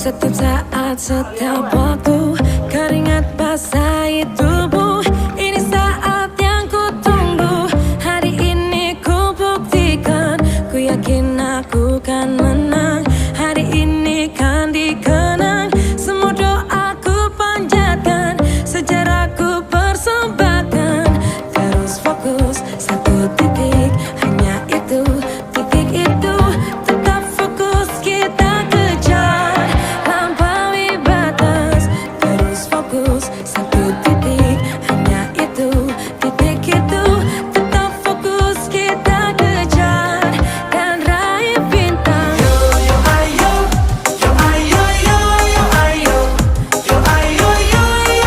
Setiap saat, setiap waktu, keringat basahi tubuh. Ini saat yang ku tunggu. Hari ini ku buktikan, ku yakin aku kan menang. Hari ini kan dikenang, semua doaku panjatkan, sejarahku persembahkan. Terus fokus, satu titik, hanya itu, titik itu. Tetap fokus, kita kejar, lampaui batas. Terus fokus, satu titik, hanya itu, titik itu. Tetap fokus, kita kejar, dan raih bintang. Yo yo ayo, yo ayo yo yo ayo, yo ayo yo yo.